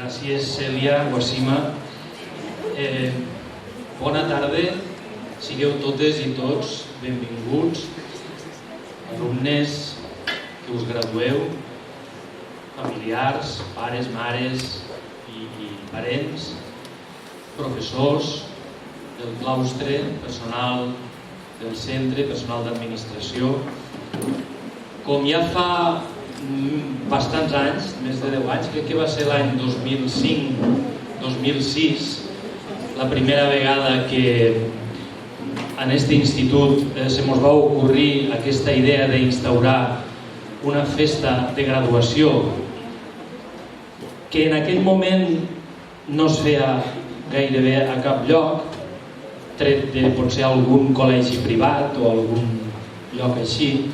Gràcies, Cèlia, Guasima. Bona tarda, sigueu totes i tots benvinguts, alumnes que us gradueu, familiars, pares, mares i parents, professors del claustre, personal del centre, personal d'administració. Com ja fa bastants anys, més de 10 anys, crec que va ser l'any 2005-2006, la primera vegada que en aquest institut se mos va ocorrir aquesta idea d'instaurar una festa de graduació que en aquell moment no es feia gairebé a cap lloc, tret de potser algun col·legi privat o algun lloc així,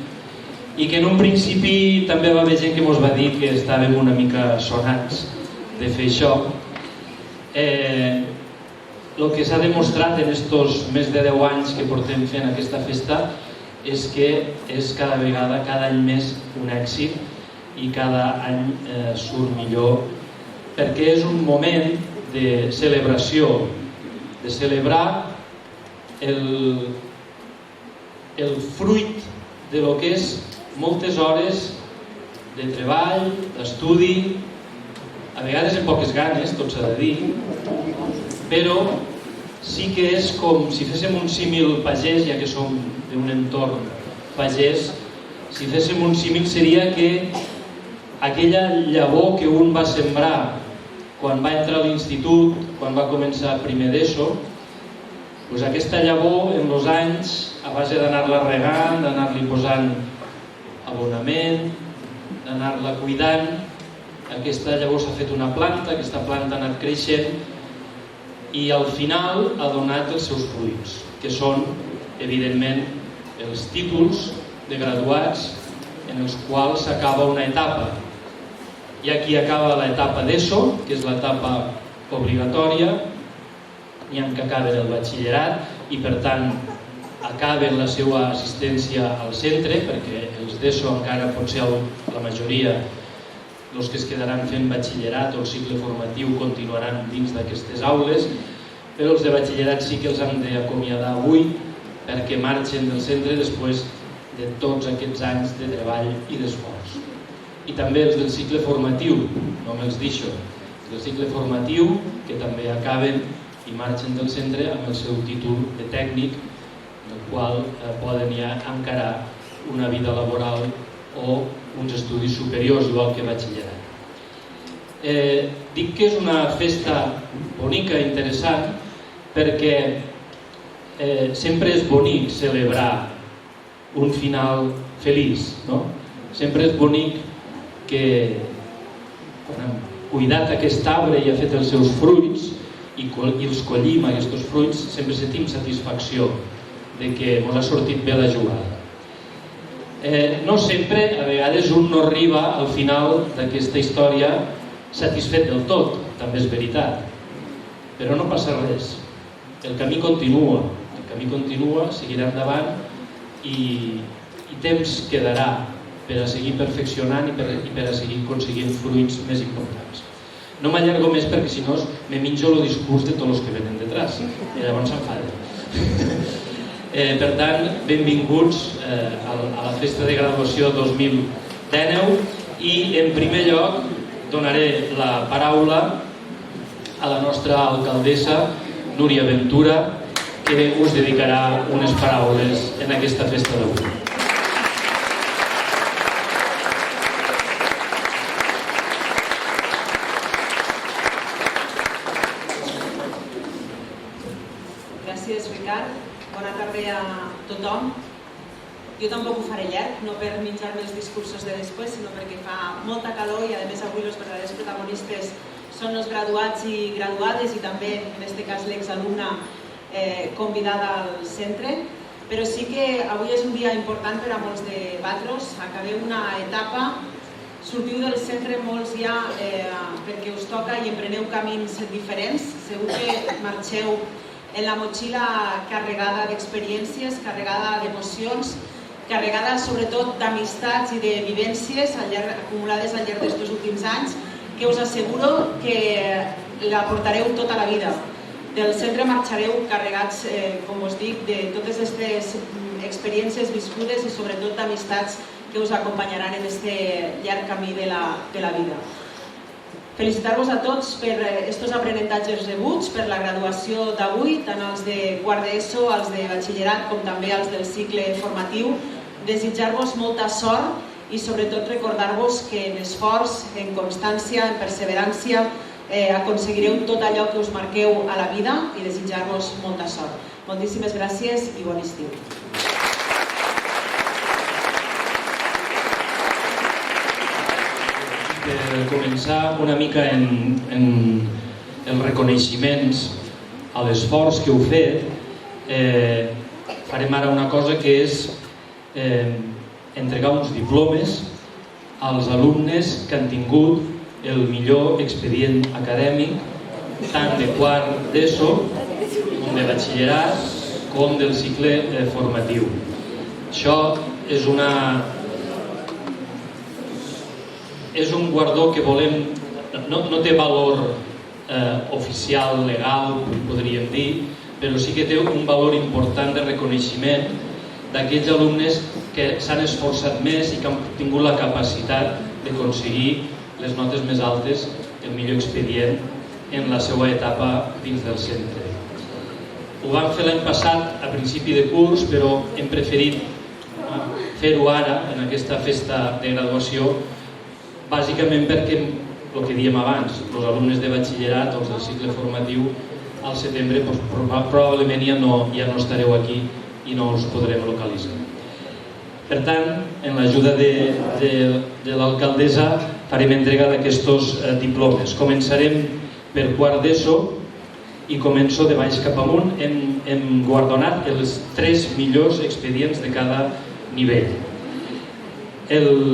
i que en un principi també va haver gent que ens va dir que estàvem una mica sonats de fer això. El que s'ha demostrat en aquests més de 10 anys que portem fent aquesta festa és que és cada vegada, cada any més un èxit i cada any surt millor, perquè és un moment de celebració, de celebrar el fruit de lo que és moltes hores de treball, d'estudi, a vegades amb poques ganes, tot s'ha de dir, però sí que és com si féssim un símil pagès, ja que som d'un entorn pagès, si féssim un símil seria que aquella llavor que un va sembrar quan va entrar a l'institut, quan va començar primer d'ESO, doncs aquesta llavor en els anys, a base d'anar-la regant, d'anar-li posant abonament, d'anar-la cuidant, aquesta llavor s'ha fet una planta, aquesta planta ha anat creixent i al final ha donat els seus fruits, que són, evidentment, els títols de graduats en els quals s'acaba una etapa. Hi ha qui acaba l'etapa d'ESO, que és l'etapa obligatòria, n'hi ha que acaben el batxillerat i, per tant, acaben la seva assistència al centre, perquè els d'ESO encara potser la majoria, els que es quedaran fent batxillerat o el cicle formatiu continuaran dins d'aquestes aules, però els de batxillerat sí que els han d'acomiadar avui perquè marxen del centre després de tots aquests anys de treball i d'esforç. I també els del cicle formatiu, no me'ls deixo, els del cicle formatiu que també acaben i marxen del centre amb el seu títol de tècnic, del qual poden ja encarar una vida laboral o uns estudis superiors, igual que batxillerat. Dic que és una festa bonica i interessant perquè sempre és bonic celebrar un final feliç, no? Sempre és bonic que quan hem cuidat aquest arbre i ha fet els seus fruits i els collim aquests fruits, sempre sentim satisfacció de que ens ha sortit bé la jugada. No sempre, a vegades un no arriba al final d'aquesta història satisfet del tot, també és veritat, però no passa res, el camí continua, seguirà endavant i temps quedarà per a seguir perfeccionant i per a seguir aconseguint fruits més importants. No m'allargo més perquè si no me menjo el discurs de tots els que venen detrás i llavors s'enfaden. Per tant, benvinguts a la festa de graduació 2019 i en primer lloc donaré la paraula a la nostra alcaldessa Núria Ventura, que us dedicarà unes paraules en aquesta festa d'avui. Gràcies, Ricard. Bona tarda a tothom. Jo tampoc ho faré llarg, no per menjar-me els discursos de després, sinó perquè fa molta calor i a més avui els verdaders protagonistes són els graduats i graduades i també, en aquest cas, l'exalumna convidada al centre. Però sí que avui és un dia important per a molts de vosaltres. Acabeu una etapa, sortiu del centre molts ja perquè us toca i empreneu camins diferents. Segur que marxeu en la motxilla carregada d'experiències, carregada d'emocions, carregada sobretot d'amistats i de vivències acumulades al llarg d'aquests últims anys, que que us asseguro que la portareu tota la vida. Del centre marxareu carregats, com us dic, de totes aquestes experiències viscudes i sobretot d'amistats que us acompanyaran en aquest llarg camí de la vida. Felicitar-vos a tots per aquests aprenentatges rebuts, per la graduació d'avui, tant els de quart d'ESO, els de batxillerat, com també els del cicle formatiu. Desitjar-vos molta sort i sobretot recordar-vos que en esforç, en constància, en perseverància, aconseguireu tot allò que us marqueu a la vida i desitjar-vos molta sort. Moltíssimes gràcies i bon estiu. Per començar una mica en els reconeixements a l'esforç que heu fet, farem ara una cosa que és entregar uns diplomes als alumnes que han tingut el millor expedient acadèmic, tant de quart d'ESO, com de batxillerat, com del cicle formatiu. Això és un guardó que volem, no té valor oficial, legal, podríem dir, però sí que té un valor important de reconeixement d'aquells alumnes que s'han esforçat més i que han tingut la capacitat d'aconseguir les notes més altes, el millor expedient en la seva etapa dins del centre. Ho vam fer l'any passat a principi de curs, però hem preferit fer-ho ara, en aquesta festa de graduació, bàsicament perquè, el que dèiem abans, els alumnes de batxillerat o els del cicle formatiu, al setembre probablement ja no estareu aquí i no us podrem localitzar. Per tant, en l'ajuda de l'alcaldessa farem entrega d'aquests diplomes. Començarem per quart d'ESO i començo de baix cap amunt. Hem guardonat els 3 millors expedients de cada nivell.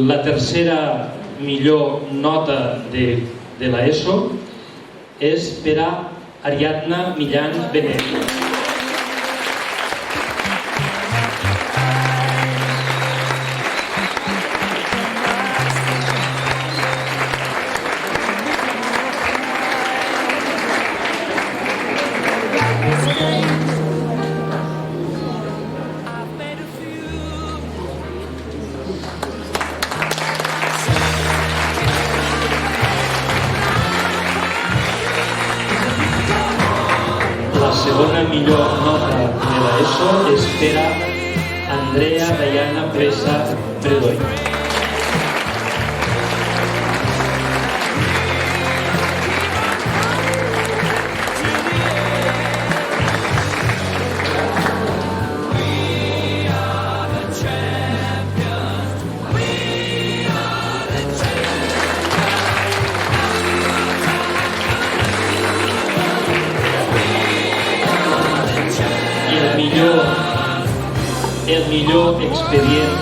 La tercera millor nota de l'ESO és per a Ariadna Millán Benet. La segona millor nota de l'ESO és per a Andrea Dayana Presa Predoy. El millor expedient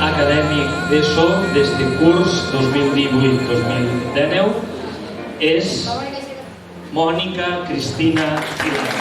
acadèmic d'ESO des de curs 2018-2019 és Mònica Cristina Pilar.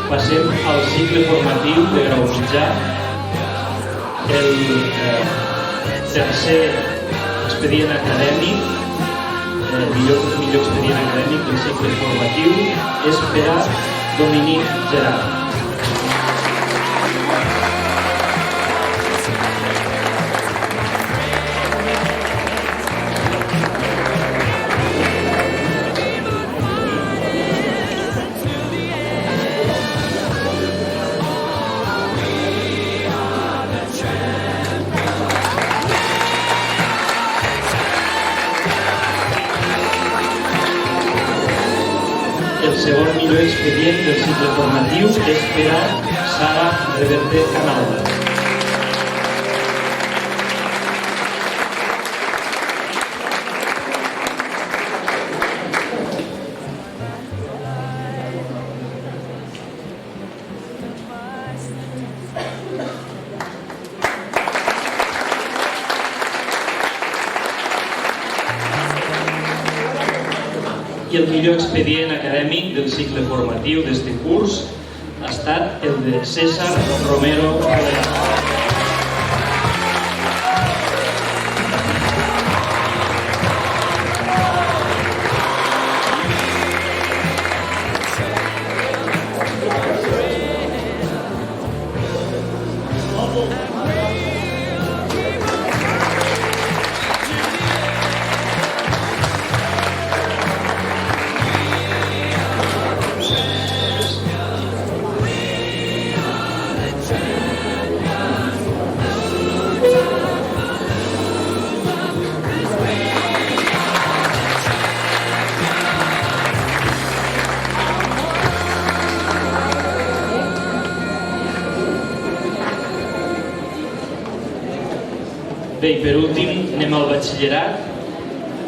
Passem al cicle formatiu de grau mitjà. El tercer expedient acadèmic, millor expedient acadèmic del cicle formatiu és per a Dominic Gerard. segon millor expedient del cicle formatiu és per a Sara Reverte Canalda. I el millor expedient acadèmic del cicle formatiu d'este curs ha estat el de César Romero Balear. Bé, i per últim anem al batxillerat.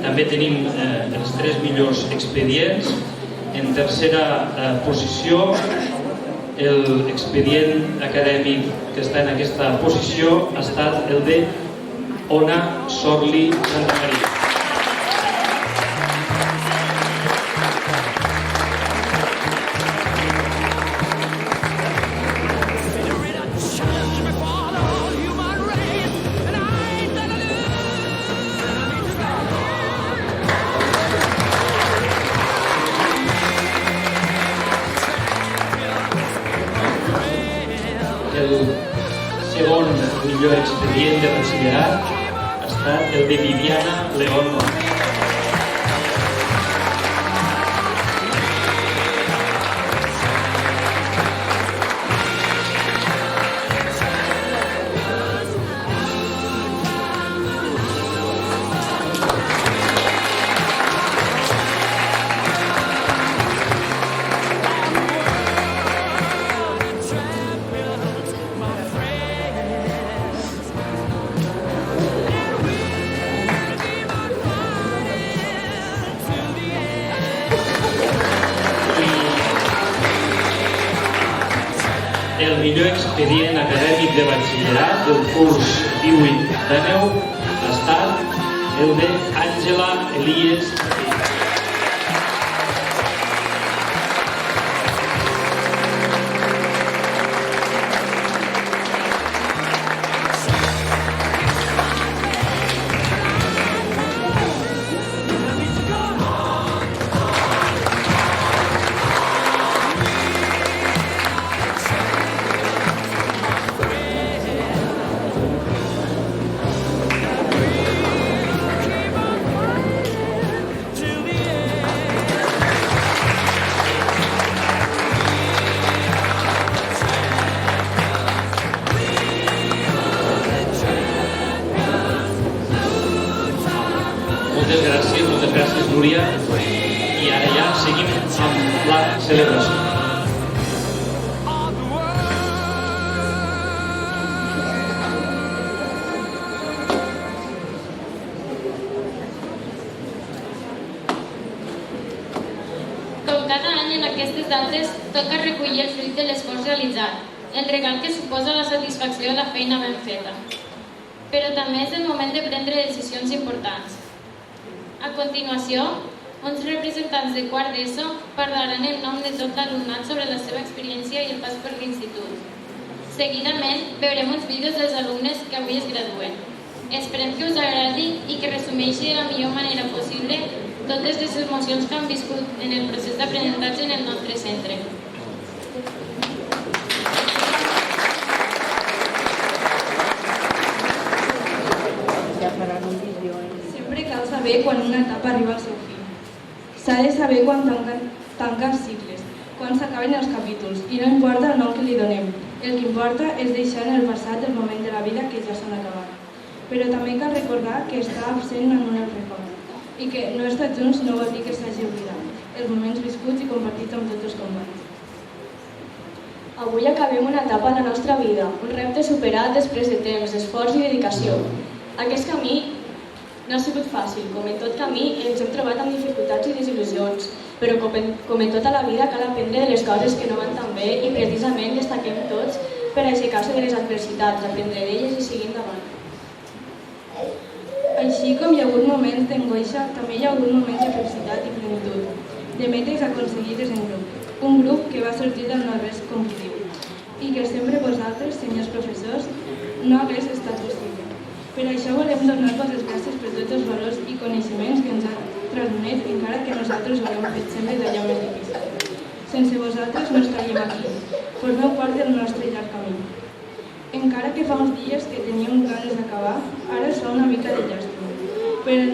També tenim els 3 millors expedients. En tercera posició, l'expedient acadèmic que està en aquesta posició ha estat el de Ona Sorli Santamaria. El segon millor expedient de batxillerat ha estat el de Viviana León. El millor expedient acadèmic de batxillerat del curs 18-19 ha estat el de Àngela Elies. Moltes gràcies, Núria. I ara ja seguim amb la celebració. Com cada any en aquestes dates toca recollir el fruit de l'esforç realitzat, el regal que suposa la satisfacció de la feina ben feta. Però també és el moment de prendre decisions importants. A continuació, uns representants de quart d'ESO parlaran en nom de tot l'alumnat sobre la seva experiència i el pas per l'institut. Seguidament, veurem uns vídeos dels alumnes que avui es graduen. Esperem que us agradi i que resumeixi de la millor manera possible totes les emocions que han viscut en el procés d'aprenentatge en el nostre centre. Sempre cal saber quan una etapa arriba al seu fi. S'ha de saber quan tanca els cicles, quan s'acaben els capítols, i no importa el nom que li donem. El que importa és deixar en el passat el moment de la vida que ja s'han acabat. Però també cal recordar que està absent en un record, i que no estar junts no vol dir que s'hagi oblidat. els moments viscuts i compartits amb tots els companys. Avui acabem una etapa de la nostra vida, un repte superat després de temps, esforç i dedicació. Aquest camí no ha sigut fàcil, com en tot camí ens hem trobat amb dificultats i desil·lusions, però com en tota la vida cal aprendre de les coses que no van tan bé i precisament destaquem tots per aixecar-se de les adversitats, aprendre d'elles i seguir endavant. Així com hi ha hagut moments d'angoixa, també hi ha hagut moments de felicitat i plenitud, de metes aconseguides en grup. Un grup que va sortir del no-res competitiu i que sempre vosaltres, senyors professors, no hagués estat possible. Per això volem donar-vos les gràcies per tots els valors i coneixements que ens han transmès, encara que nosaltres ho hem fet sempre d'allò més difícil. Sense vosaltres no estaríem aquí, formeu part del nostre llarg camí. Encara que fa uns dies que teníem ganes d'acabar, ara es fa una mica de llàstima. Però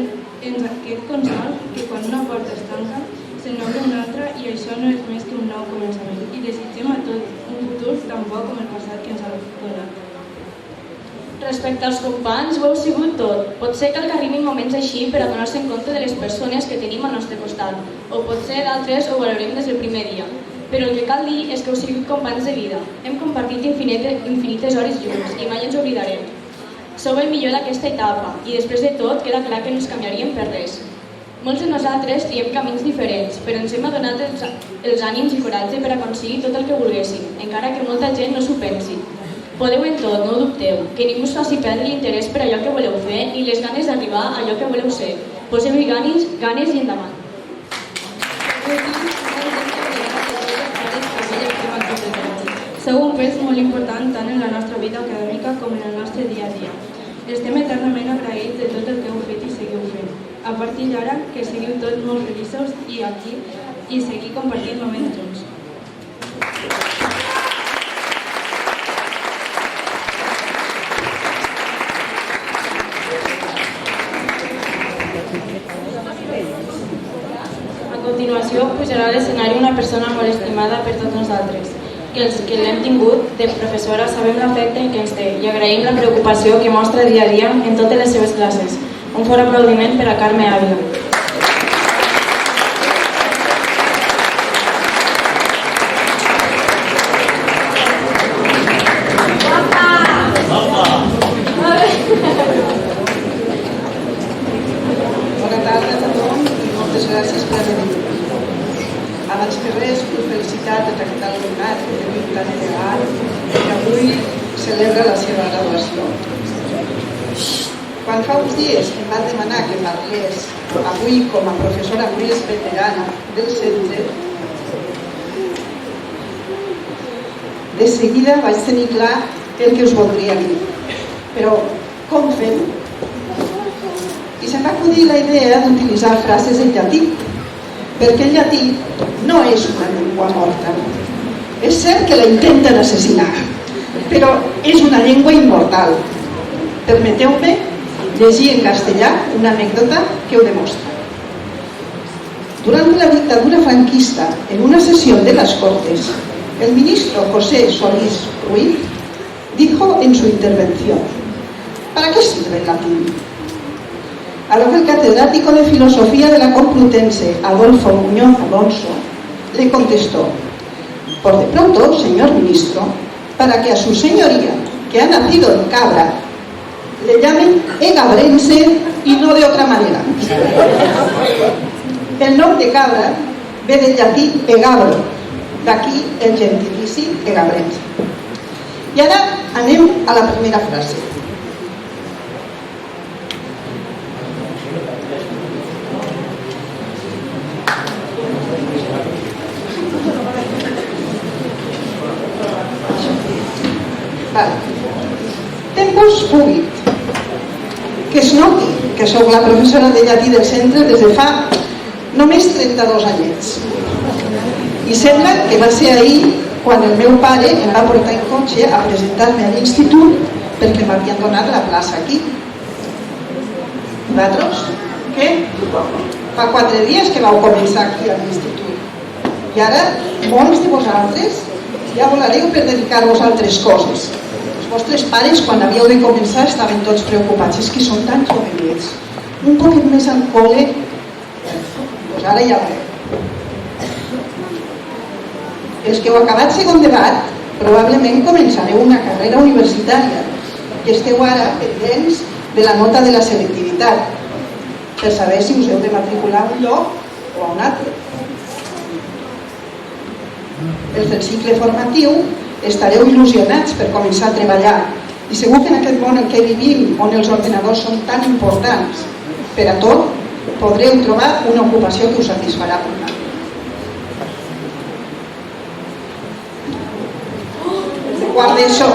ens aquest consol que quan una porta es tanca, se n'obre una altra i això no és més que un nou començament. I desitgem a tot un futur tan bo com el passat que ens ha donat. Respecte als companys, ho heu sigut tot. Pot ser que arribin moments així per a donar-se en compte de les persones que tenim al nostre costat, o potser d'altres ho valorem des del primer dia. Però el que cal dir és que heu sigut companys de vida. Hem compartit infinites hores junts i mai ens oblidarem. Sou el millor d'aquesta etapa i després de tot queda clar que no ens canviaríem per res. Molts de nosaltres triem camins diferents, però ens hem adonat els ànims i coratge per aconseguir tot el que volguéssim, encara que molta gent no s'ho pensi. Podeu en tot, no ho dubteu, que ningú us faci perdre l'interès per allò que voleu fer i les ganes d'arribar a allò que voleu ser. Poseu-hi ganes i endavant. Sou un pes molt important tant en la nostra vida acadèmica com en el nostre dia a dia. Estem eternament agraïts de tot el que heu fet i seguiu fent. A partir d'ara, que seguiu tots molt feliços i aquí i seguir compartint moments junts. A continuació pujarà a l'escenari una persona molt estimada per tots nosaltres, que els que l'hem tingut de professora sabem l'afecte que ens té i agraïm la preocupació que mostra dia a dia en totes les seves classes. Un fort aplaudiment per a Carme Ávila. Bona tarda a tothom i moltes gràcies per haver vingut. Abans que res, vull felicitar tot aquest alumnat que tenim tan elevat que avui celebra la seva graduació. Quan fa uns dies em van demanar que parlés avui com a professora més veterana del centre, de seguida vaig tenir clar el que us voldria dir. Però com fem-ho? I se'm va acudir la idea d'utilitzar frases en llatí, perquè el llatí no és una llengua morta. És cert que la intenten assassinar, però és una llengua immortal. Permeteu-me llegir en castellà una anècdota que ho demostra. Durante la dictadura franquista, en una sesión de las Cortes, el ministro José Solís Ruiz dijo en su intervención: ¿para qué sirve el latín? A lo que el catedrático de Filosofía de la Complutense, Adolfo Muñoz Alonso, le contestó: por de pronto, señor ministro, para que a su señoría, que ha nacido en Cabra, le llamen egabrense y no de otra manera. El nom de Cabra ve del llatí egabro, d'aquí el gentilici egabrense. I ara anem a la primera frase. Vale. Tempus fugit. Que es noti que sóc la professora de llatí del centre des de fa només 32 anyets. I sembla que va ser ahir quan el meu pare em va portar en cotxe a presentar-me a l'institut perquè m'havien donat la plaça aquí. Vosaltres? Què? Fa 4 dies que vau començar aquí a l'institut. I ara, molts de vosaltres ja volareu per dedicar-vos a altres coses. Els vostres pares, quan havíeu de començar, estaven tots preocupats. És que són tan jovenets. Un poquet més al col·le, doncs ara ja veureu. Els que heu acabat segon debat probablement començareu una carrera universitària i esteu ara pendents de la nota de la selectivitat per saber si us heu de matricular a un lloc o a un altre. Els del cicle formatiu estareu il·lusionats per començar a treballar i segur que en aquest món en què vivim, on els ordenadors són tan importants per a tot, podreu trobar una ocupació que us satisfarà. De quart d'ESO.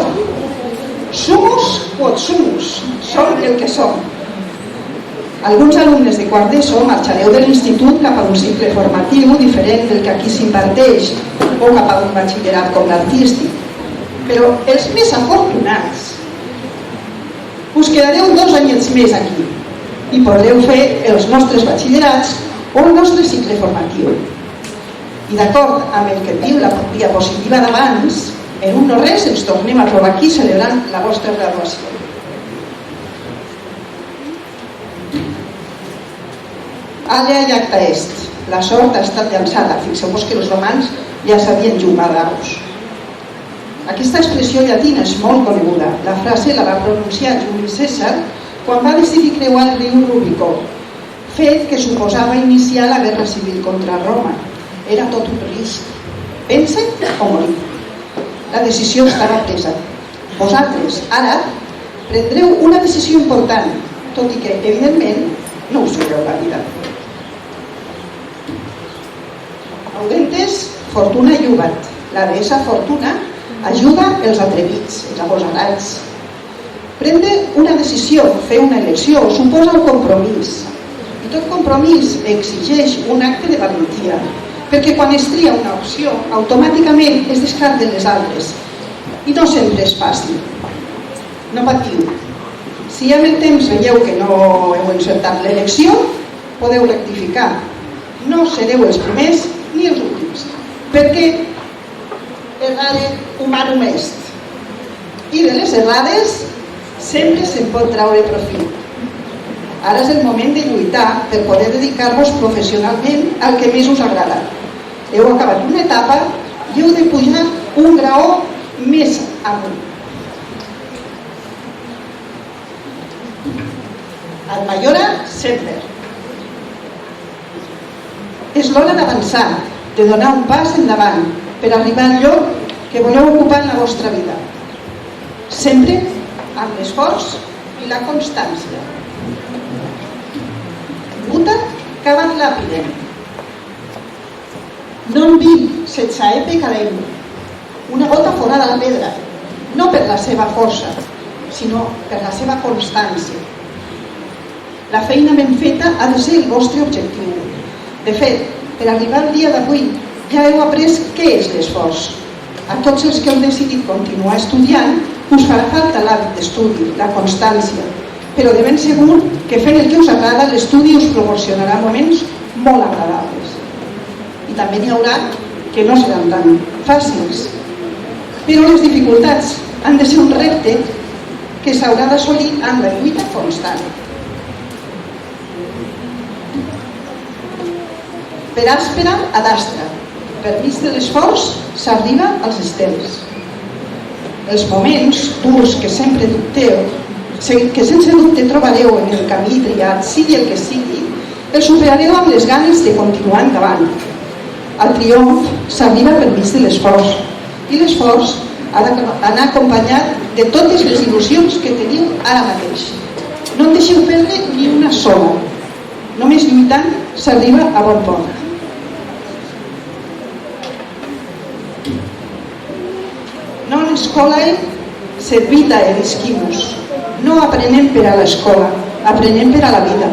Somos quod sumus, som el que som. Alguns alumnes de quart d'ESO marxareu de l'institut cap a un cicle formatiu diferent del que aquí s'imparteix o cap a un batxillerat com l'artístic. Però els més afortunats us quedareu 2 anyets més aquí i podreu fer els nostres batxillerats o el nostre cicle formatiu. I d'acord amb el que et diu la diapositiva d'abans, en un no res ens tornem a trobar aquí celebrant la vostra graduació. Alea iacta est. La sort ha estat llançada. Fixeu-vos que els romans ja sabien jugar daus. Aquesta expressió llatina és molt coneguda. La frase la va pronunciar Juli Cèsar quan va decidir creuar el riu Rubicó, fet que suposava iniciar la guerra civil contra Roma. Era tot un risc. Pensa o morir. La decisió estava presa. Vosaltres, ara, prendreu una decisió important, tot i que, evidentment, no us jugueu la vida. Audentes, Fortuna Llubat. La deessa Fortuna ajuda els atrevits, els agosarats. Prendre una decisió, fer una elecció, suposa un compromís. I tot compromís exigeix un acte de valentia, perquè quan es tria una opció, automàticament es descarten les altres. I no sempre és fàcil. No patiu. Si amb el temps veieu que no heu encertat l'elecció, podeu rectificar. No sereu els primers ni els últims, perquè errare humanum est. I de les errades sempre se'n pot traure profit. Ara és el moment de lluitar per poder dedicar-vos professionalment al que més us agrada. Heu acabat una etapa i heu de pujar un graó més amunt. Ad maiora semper. És l'hora d'avançar, de donar un pas endavant per arribar al lloc que voleu ocupar en la vostra vida. Sempre amb l'esforç i la constància. Mutat cavat lapidem. Non vim set saepe cadem. Una gota fora de la pedra, no per la seva força, sinó per la seva constància. La feina ben feta ha de ser el vostre objectiu. De fet, per arribar al dia d'avui ja heu après què és l'esforç. A tots els que heu decidit continuar estudiant us farà falta l'hàbit d'estudi, la constància, però de ben segur que fent el que us agrada l'estudi us proporcionarà moments molt agradables. I també n'hi haurà que no seran tan fàcils, però les dificultats han de ser un repte que s'haurà d'assolir amb la lluita constant. Per àspera ad astra, per mig de l'esforç s'arriba als estels. Els moments durs que sempre dubteu, que sense dubte trobareu en el camí triat, sigui el que sigui, els superareu amb les ganes de continuar endavant. El triomf s'arriba per mig de l'esforç, i l'esforç ha d'anar acompanyat de totes les il·lusions que teniu ara mateix. No en deixeu perdre ni una sola. Només lluitant s'arriba a bon port. Non scolae sed vitae discimus. No aprenem per a l'escola, aprenem per a la vida.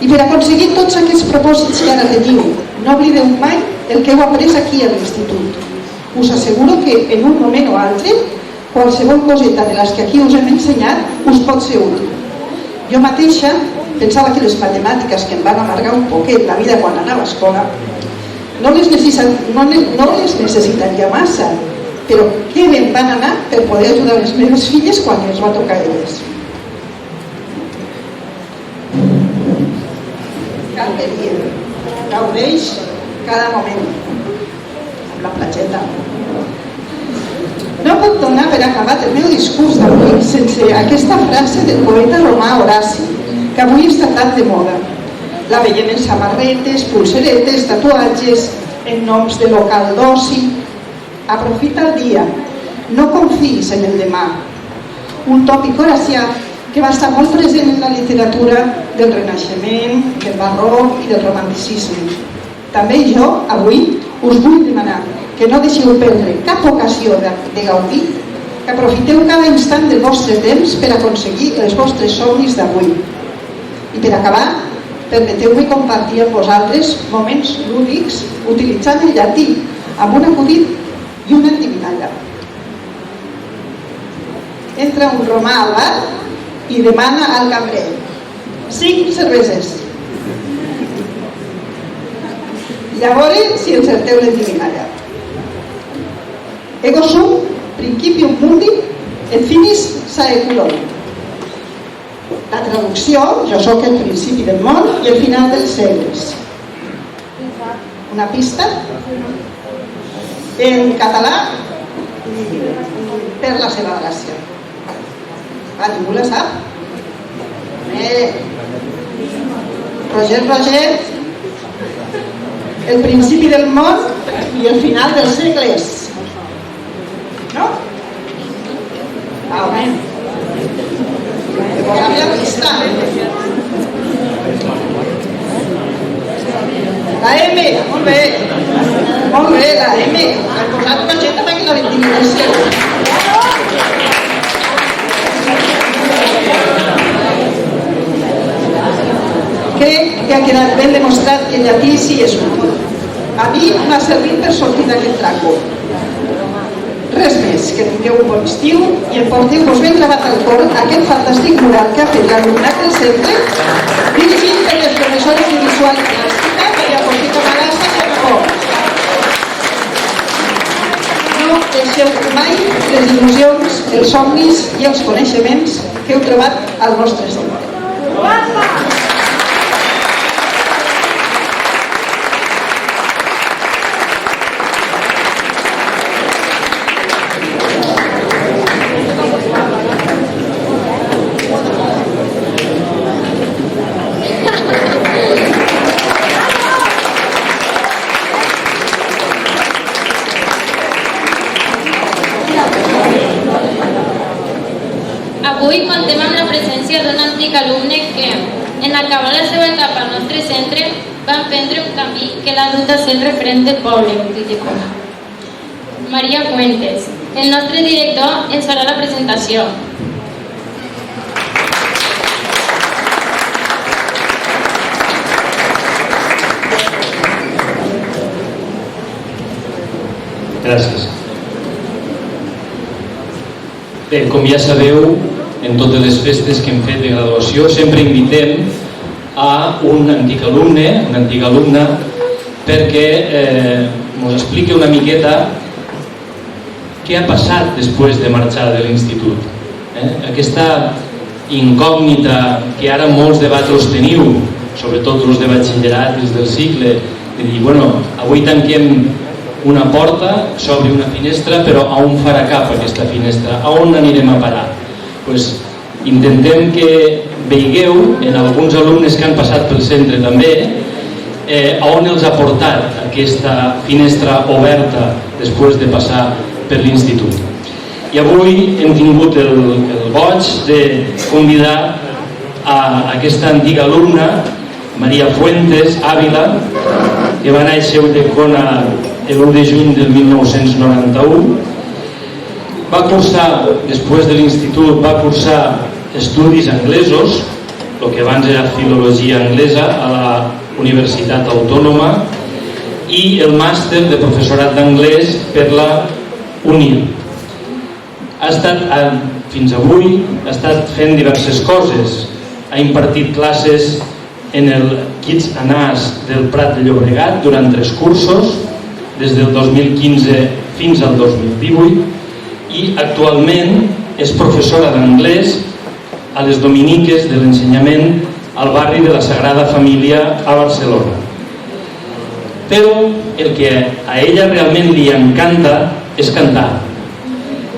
I per aconseguir tots aquests propòsits que ara teniu, no oblideu mai el que heu après aquí a l'institut. Us asseguro que en un moment o altre, qualsevol coseta de les que aquí us hem ensenyat us pot ser útil. Jo mateixa pensava que les matemàtiques, que em van amargar un poquet la vida quan anava a escola, no les necessitaria massa, però que bé em van anar per poder ajudar les meves filles quan els va tocar a elles. Carpe diem, gaudeix cada moment. la platgeta. No puc donar per acabat el meu discurs d'avui sense aquesta frase del poeta romà Horaci, que avui està tan de moda. La veiem en samarretes, pulseretes, tatuatges, en noms de local d'oci. Aprofita el dia, no confiïs en el demà. Un tòpic horacià que va estar molt present en la literatura del Renaixement, del Barroc i del Romanticisme. També jo, avui, us vull demanar que no deixeu perdre cap ocasió de gaudir, que aprofiteu cada instant del vostre temps per aconseguir els vostres somnis d'avui. I per acabar, permeteu-me compartir amb vosaltres moments lúdics utilitzant el llatí amb un acudit i una endivinalla. Entra un romà al bar i demana al cambrer 5 cerveses. Llavors, si encerteu l'endivinalla. Ego sum, principium mundi, et finis saeculum. La traducció, jo sóc el principi del món i el final dels segles. Una pista? En català, per la seva gràcia. Ningú la sap? Roger, el principi del món i el final dels segles. No? Amen. Posa'm la pista. La M, molt bé. Molt bé, la M. Hem posat una gent perquè la ventilació. Crec que ha quedat ben demostrat que el llatí sí és útil. A mi m'ha servit per sortir d'aquest tranco. Res més, que tingueu un bon estiu i emporteu-vos ben gravat al cor aquest fantàstic mural que ha fet l'alumnat del centre, dirigit per les professores de visual i plàstica, Maria José Malassa i Arcó. No deixeu mai les il·lusions, els somnis i els coneixements que heu trobat al vostre centre. Avui contem amb la presència d'un antic alumne que, en acabar la seva etapa al nostre centre, va emprendre un camí que l'ha dut a ser el referent del poble. Maria Fuentes, el nostre director, ens farà la presentació. Gràcies. Bé, com ja sabeu, en totes les festes que hem fet de graduació sempre invitem a un antic alumne, una antiga alumna, perquè ens expliqui una miqueta què ha passat després de marxar de l'institut. Aquesta incògnita que ara molts de vosaltres teniu, sobretot els de batxillerat i els del cicle, de dir, bueno, avui tanquem una porta, s'obre una finestra, però a on farà cap aquesta finestra? A on anirem a parar? Pues intentem que veigueu en alguns alumnes que han passat pel centre també a on els ha portat aquesta finestra oberta després de passar per l'institut. I avui hem tingut el goig de convidar a aquesta antiga alumna, Maria Fuentes Ávila, que va néixer a Ulldecona l'1 de juny del 1991. Va cursar, després de l'institut, va cursar estudis anglesos, el que abans era filologia anglesa, a la Universitat Autònoma, i el màster de professorat d'anglès per la UNIL. Ha estat, fins avui, ha estat fent diverses coses. Ha impartit classes en el Kids Anàs del Prat de Llobregat durant 3 cursos, des del 2015 fins al 2018, i actualment és professora d'anglès a les Dominiques de l'ensenyament al barri de la Sagrada Família a Barcelona. però el que a ella realment li encanta és cantar,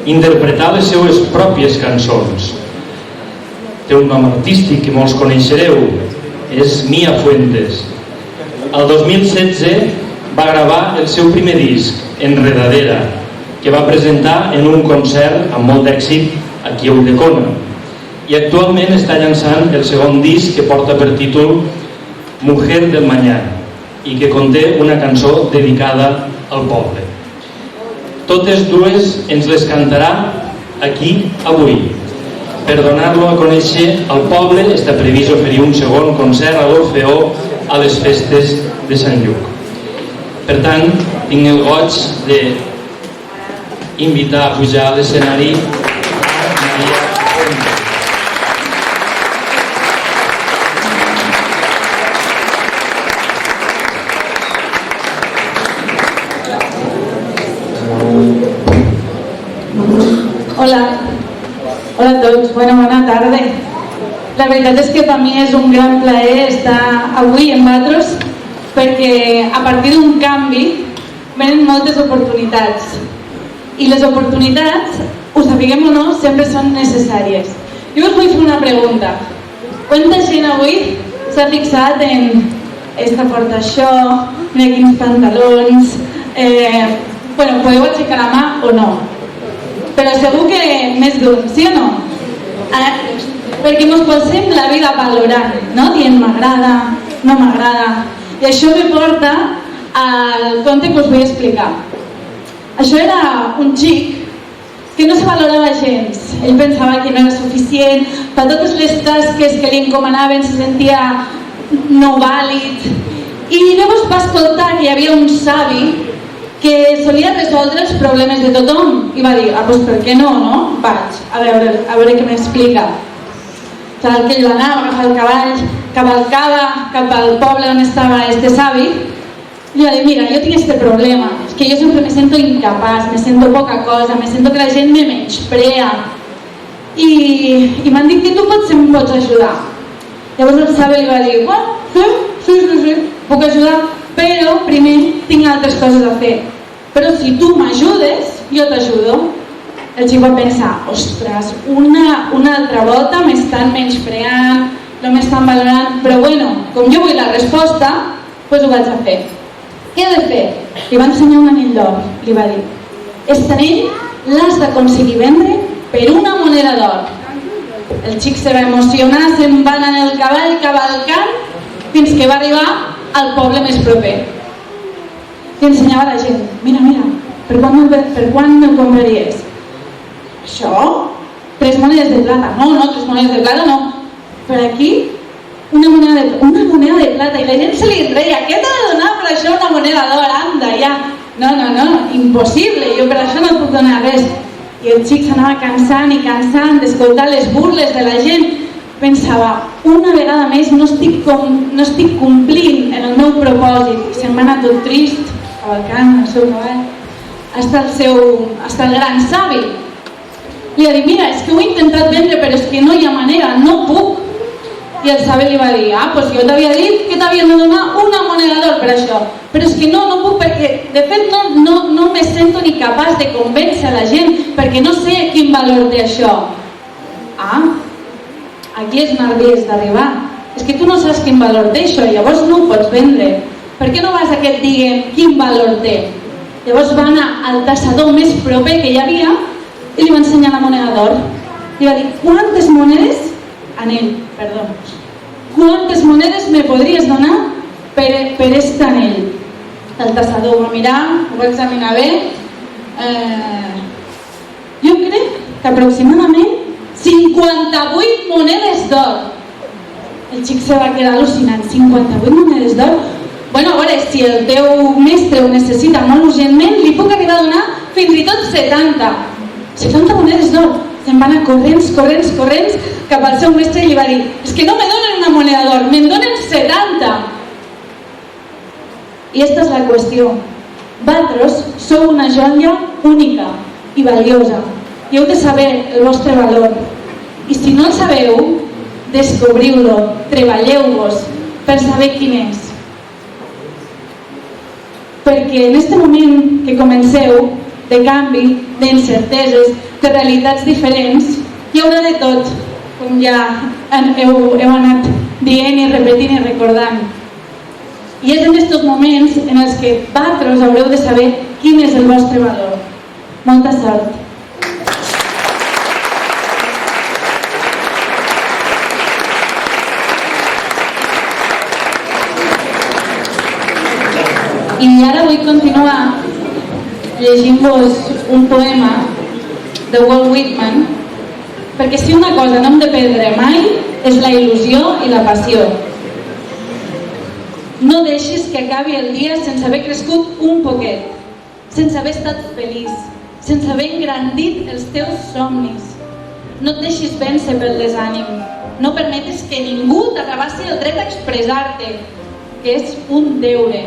interpretar les seues pròpies cançons. Té un nom artístic que molts coneixereu, és Mia Fuentes. El 2016 va gravar el seu primer disc, Enredadera, que va presentar en un concert amb molt d'èxit aquí a Ulldecona. I actualment està llançant el segon disc que porta per títol Mujer del Mañana i que conté una cançó dedicada al poble. Totes dues ens les cantarà aquí avui. Per donar-lo a conèixer al poble està previst oferir un segon concert a l'Orfeó a les festes de Sant Lluc. Per tant, tinc el goig d'invitar a pujar a l'escenari Maria Fuentes. Hola a tots, bona tarda. La veritat és que per mi és un gran plaer estar avui amb vosaltres perquè a partir d'un canvi venen moltes oportunitats i les oportunitats, ho sapiguem o no, sempre són necessàries. Jo us vull fer una pregunta. Quanta gent avui s'ha fixat en esta porta això, mira quins pantalons... podeu aixecar la mà o no? Però segur que més d'un, sí o no? Perquè ens posem la vida valorant, no? Dient m'agrada, no m'agrada. I això me porta al conte que us vull explicar. Això era un xic que no se valorava gens. Ell pensava que no era suficient, per totes les tasques que li encomanaven se sentia no vàlid. I llavors va escoltar que hi havia un savi que solia resoldre els problemes de tothom i va dir, doncs per què no, no? Vaig, a veure què m'explica. El que ell va anar, va agafar el cavall, cavalcava cap al poble on estava este savi i va dir, mira, jo tinc este problema, és que jo sempre me sento incapaç, me sento poca cosa, me sento que la gent me menysprea i m'han dit que tu potser em pots ajudar. Llavors el savi li va dir, sí, puc ajudar, però primer tinc altres coses a fer. Però si tu m'ajudes, jo t'ajudo. El xic va pensar, ostres, una altra volta m'estan menyspreant, no m'estan valorant, però bueno, com jo vull la resposta, doncs ho vaig a fer. Què he de fer? Li va ensenyar un anell d'or, li va dir, este anell l'has d'aconseguir vendre per una moneda d'or. El xic se va emocionar, se'n va anar en el cavall cavalcant fins que va arribar al poble més proper. I ensenyava a la gent, mira, per quan me'l compraries? Això? 3 monedes de plata. No, 3 monedes de plata no. Per aquí, una moneda de plata. I la gent se li reia, què t'ha de donar per això una moneda d'or? Anda, ja. No, impossible, jo per això no et puc donar res. I el xic s'anava cansant d'escoltar les burles de la gent. Pensava, una vegada més no estic complint en el meu propòsit. I se'n va anar tot trist, cavalcant el seu cavall, hasta el gran savi. Li va dir, mira, és que ho he intentat vendre, però és que no hi ha manera, no puc. I el savi li va dir, doncs jo t'havia dit que t'havien de donar una moneda d'or per això, però és que no puc perquè, de fet, no me sento ni capaç de convèncer la gent, perquè no sé quin valor té això. Aquí és on havies d'arribar. És que tu no saps quin valor té això, llavors no ho pots vendre. Per què no vas a que et digui quin valor té? Llavors va anar al tassador més proper que hi havia i li va ensenyar la moneda d'or. Li va dir, quantes monedes me podries donar per aquest anell? El tassador ho va mirar, ho va examinar bé. Jo crec que aproximadament 58 monedes d'or. El xic se va quedar al·lucinant. 58 monedes d'or? Bueno, a veure, si el teu mestre ho necessita molt urgentment, li puc arribar a donar fins i tot 70. 70 monedes d'or. Se'n va anar corrents cap al seu mestre i li va dir, és que no me donen una moneda d'or, me'n donen 70. I aquesta és la qüestió. Vosaltres sou una joia única i valiosa. I heu de saber el vostre valor. I si no el sabeu, descobriu-lo, treballeu-vos per saber quin és. perquè en aquest moment que comenceu, de canvi, d'incerteses, de realitats diferents, hi haurà de tot, com ja heu anat dient i repetint i recordant. I és en aquests moments en els que vosaltres haureu de saber quin és el vostre valor. Molta sort. I ara vull continuar llegint-vos un poema de Walt Whitman, perquè si una cosa no hem de perdre mai és la il·lusió i la passió. No deixis que acabi el dia sense haver crescut un poquet, sense haver estat feliç, sense haver engrandit els teus somnis. No et deixis vèncer pel desànim. No permetis que ningú t'arrabassi el dret a expressar-te, que és un deure.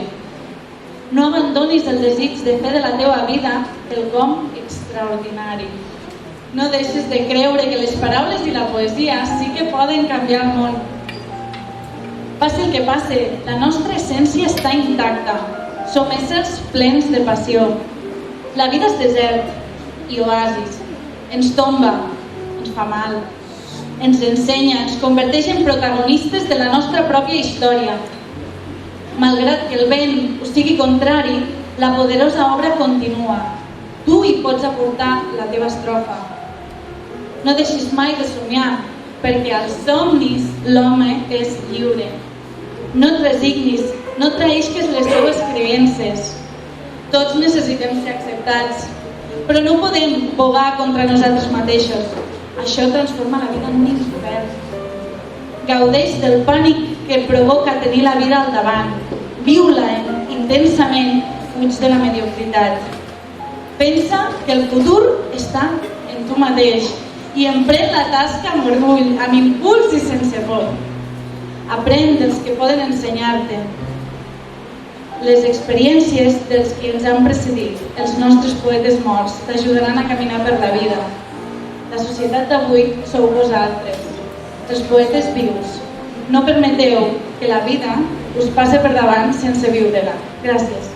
No abandonis el desig de fer de la teva vida quelcom extraordinari. No deixis de creure que les paraules i la poesia sí que poden canviar el món. Passi el que passi, la nostra essència està intacta. Som éssers plens de passió. La vida és desert i oasis. Ens tomba, ens fa mal, ens ensenya, ens converteix en protagonistes de la nostra pròpia història. Malgrat que el vent us sigui contrari, la poderosa obra continua. Tu hi pots aportar la teva estrofa. No deixis mai de somiar, perquè als somnis l'home és lliure. No et resignis, no traïsques les teves creences. Tots necessitem ser acceptats, però no podem bogar contra nosaltres mateixos. Això transforma la vida en un infern. Gaudeix del pànic que provoca tenir la vida al davant. Viu-la intensament, fuig de la mediocritat. Pensa que el futur està en tu mateix i emprèn la tasca amb orgull, amb impuls i sense por. Aprèn dels que poden ensenyar-te. Les experiències dels que ens han precedit, els nostres poetes morts, t'ajudaran a caminar per la vida. La societat d'avui sou vosaltres, els poetes vius. No permeteu que la vida us passe per davant sense viure-la. Gràcies.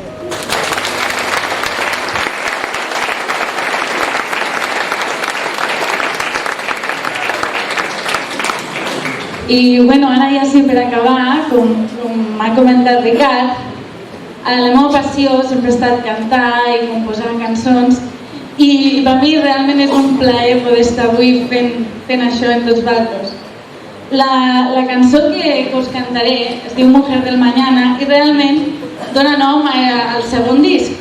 I ara ja sí, per acabar, com m'ha comentat Ricard, la meva passió sempre ha estat cantar i composar cançons i per mi realment és un plaer poder estar avui fent això en tots vosaltres. La cançó que us cantaré es diu Mujer del Mañana i realment dona nom al segon disc.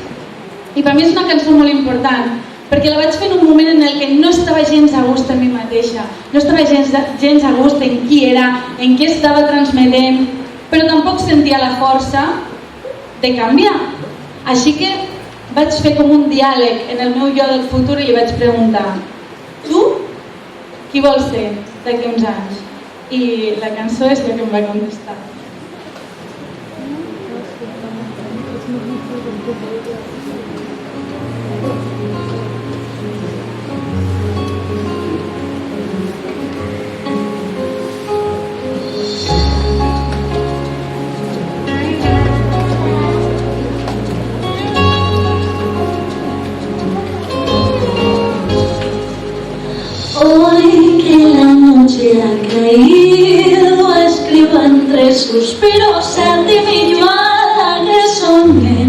I per mi és una cançó molt important perquè la vaig fer en un moment en el que no estava gens a gust en mi mateixa, no estava gens a gust en qui era, en què estava transmetent, però tampoc sentia la força de canviar. Així que vaig fer com un diàleg en el meu jo del futur i li vaig preguntar: tu, qui vols ser d'aquí uns anys? I la cançó és la que em va contestar. Hoy que la noche ha caído, escribo entre suspiros a ti mi yo a la que soñé.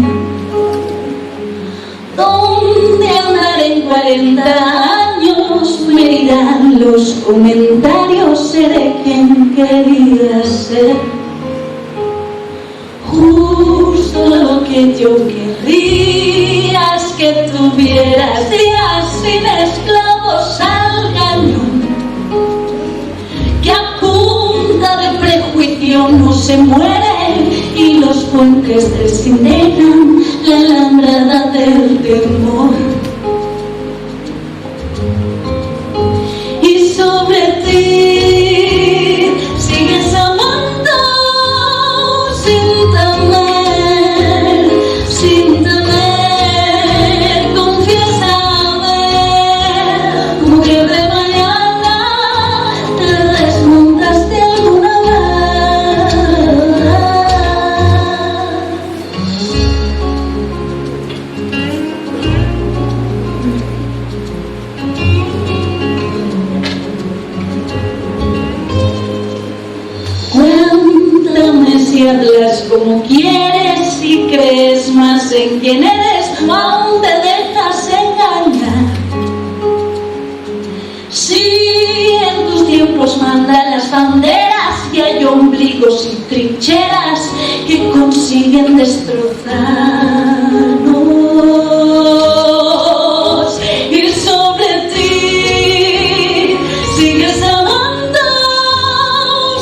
¿Dónde andaré en 40 años? Me dirán los comentarios, seré quien quería ser. Justo lo que yo querría es que tuvieras días sin esclavos al cañón, que a punta de prejuicio no se mueren y los puentes desintegran la alambrada del temor. Y sobre ti sigues amando sin temer, sin temer. Confiésame, mujer de mañana, te desmontaste alguna vez. si hablas como quieres y crees más en quién eres, o aún te dejas engañar. Si en tus tiempos mandan las banderas y hay ombligos y trincheras que consiguen destrozarnos, y sobre ti sigues amando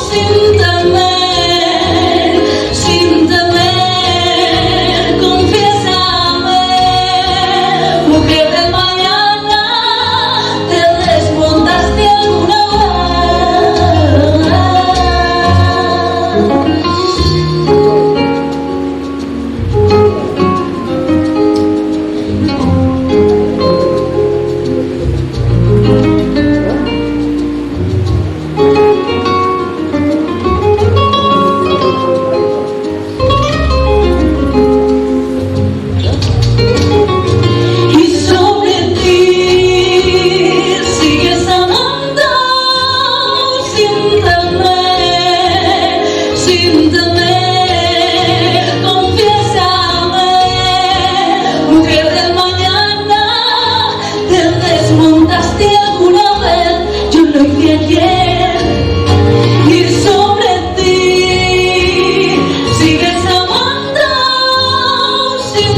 sin temer, confiésame, mujer del mañana, te desmontaste alguna vez, yo lo hice ayer. Y sobre ti sigues amando sin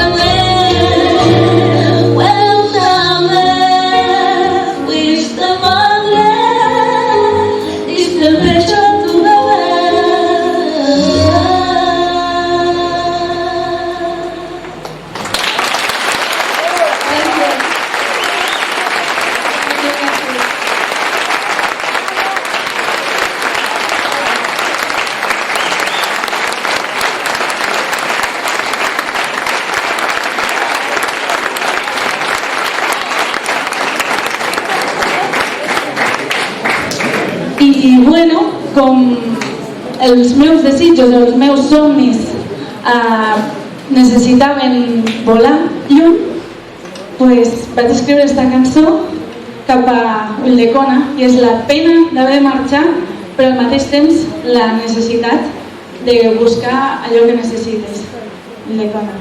temer, cuéntame, fuiste madre, diste el pecho a tu bebé. I bueno, com els meus desitjos, els meus somnis necessitaven volar lluny, pues vaig escriure aquesta cançó cap a Ulldecona, i és la pena d'haver de marxar, però al mateix temps la necessitat de buscar allò que necessites. Ulldecona.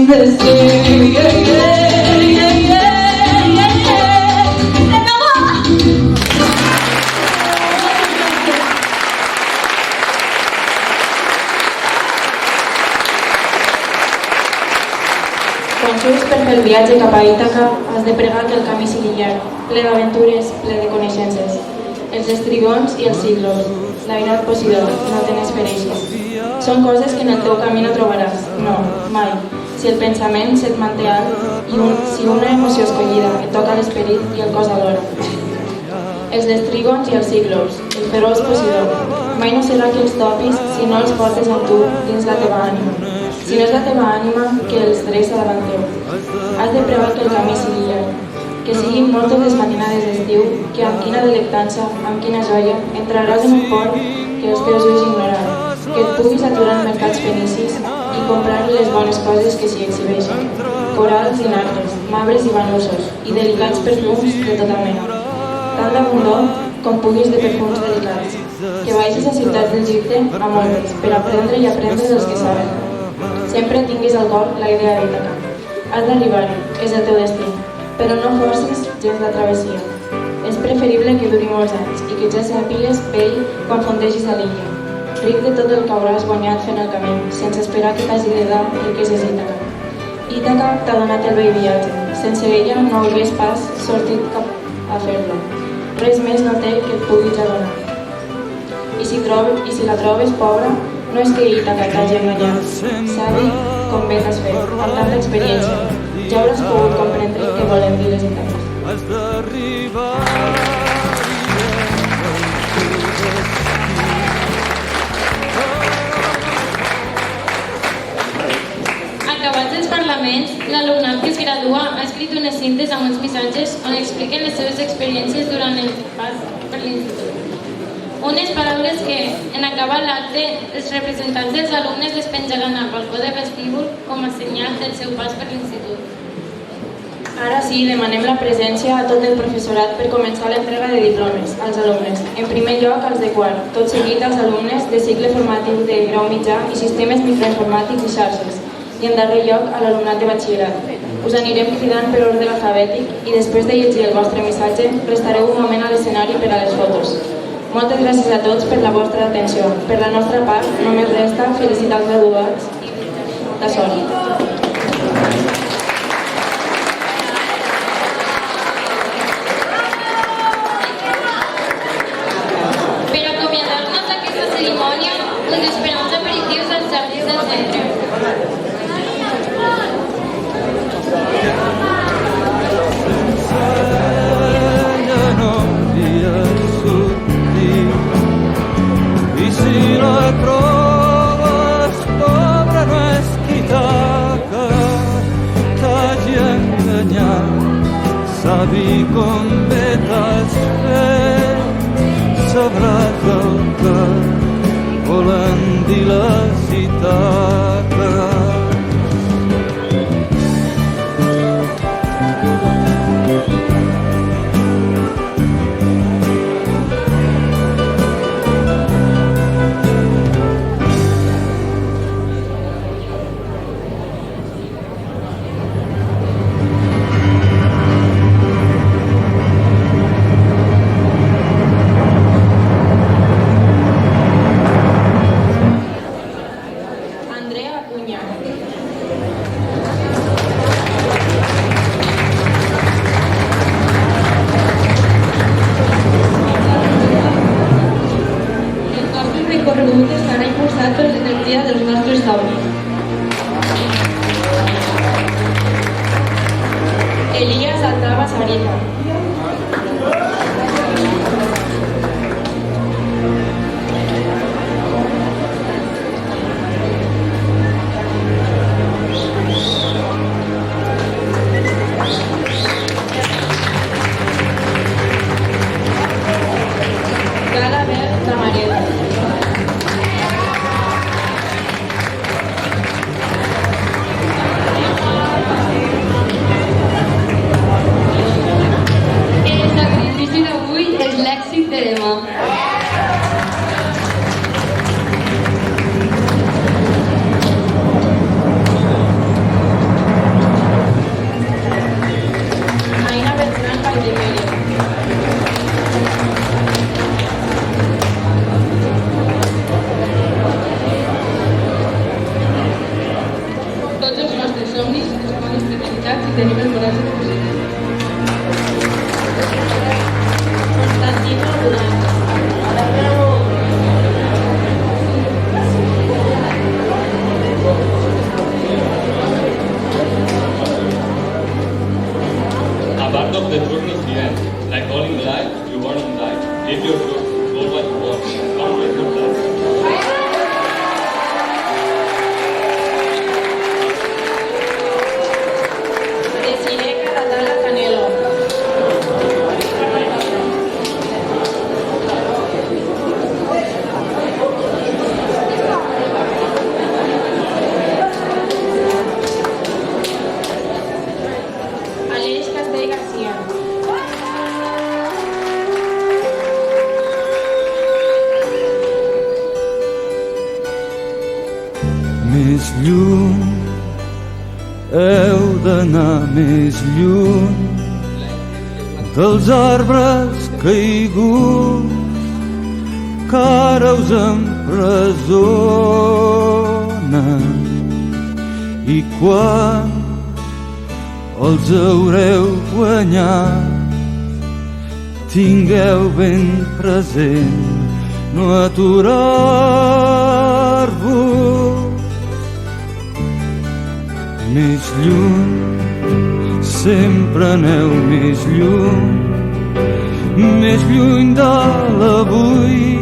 de ser. Quan surts per fer el viatge cap a Ítaca, has de pregar que el camí sigui llarg, ple d'aventures, ple de coneixences. Els estrigons i els siglos, l'airat Posidó, no te n'espereixis. Són coses que en el teu camí no trobaràs, no, mai. Si el pensament se't manté alt i si una emoció escollida et toca l'esperit i el cos alhora. Els estrigons i els siglos, el feroç Posidó, mai no serà que els topis si no els portes amb tu dins la teva ànima. Si no és la teva ànima, que els dreça davant teu. Has de pregar que el camí sigui llarg, que siguin moltes les matinades d'estiu, que amb quina delectança, amb quina joia, entraràs en un port que els teus ulls ignoraran, que et puguis aturar en mercats fenicis i comprar les bones coses que s'hi exhibeixen, corals i nardes, mabres i banussos, i delicats perfums de tota mena. Tant d'abundor com puguis de perfums delicats. Que vagis a ciutats d'Egipte a moltes, per aprendre i aprendre dels que saben. Sempre tinguis al cor la idea d'Ítaca. Has d'arribar-hi, és el teu destí, però no forcis gens la travessia. És preferible que duri molts anys i que ja sàpigues vell quan fondegis a l'illa, ric de tot el que hauràs guanyat fent el camí, sense esperar que t'hagi de dar el que és Ítaca. Ítaca t'ha donat el vell viatge, sense ella no hauries pas sortit cap a fer-lo. Res més no té que et pugui ja donar. I si la trobes pobra, no és que Ítaca t'hagi enganyat. Sabi com bé t'has fet, amb tanta experiència. Ja hauràs pogut comprendre què volen dir les Ítaques. Has d'arribar Acabats els parlaments, l'alumnat que es gradua ha escrit unes cintes amb uns missatges on expliquen les seves experiències durant el pas per l'institut. Unes paraules que, en acabar l'acte, els representants dels alumnes les penjaran al balcó de vestíbul com a senyal del seu pas per l'institut. Ara sí, demanem la presència a tot el professorat per començar l'entrega de diplomes als alumnes. En primer lloc, als de quart, tot seguit als alumnes de cicle formatiu de grau mitjà i sistemes microinformàtics i xarxes. I en darrer lloc, a l'alumnat de batxillerat. Us anirem cridant per ordre alfabètic i després de llegir el vostre missatge, restareu un moment a l'escenari per a les fotos. Moltes gràcies a tots per la vostra atenció. Per la nostra part, només resta felicitar els graduats i molta sort. Per acomiadar-nos d'aquesta cerimònia, us esperem els aperitius als jardins del centre. Si la trobes pobra no és qui t'hagi enganyat, sabi com bé t'has fet, sabràs el que volen dir les Ítaques. tenim el coratge de presentar. Constantino Durán. A part of the truth is the end. Like all in life, you born and die. Live your truth. Go what you want. Don't wait for that. Desiree Calatala Canelo. Aleix Castell García. Més lluny, heu d'anar més lluny dels arbres caiguts que ara us empresonen, i quan els haureu guanyat tingueu ben present no aturar-vos. Més lluny, sempre aneu més lluny de l'avui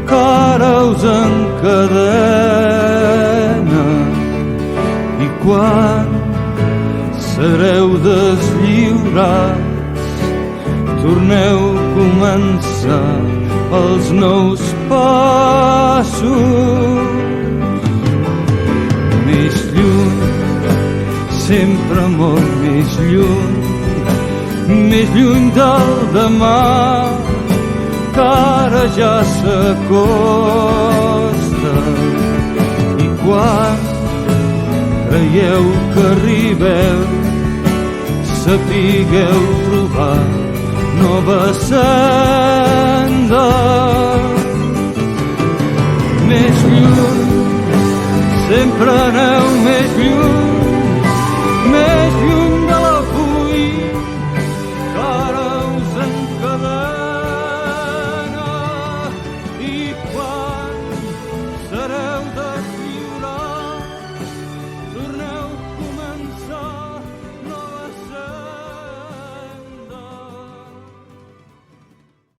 que ara us encadena, i quan sereu deslliurats torneu a començar els nous passos. Més lluny, sempre molt més lluny del demà que ara ja s'acosta, i quan creieu que arribeu sapigueu trobar nova senda. Més lluny, sempre aneu més lluny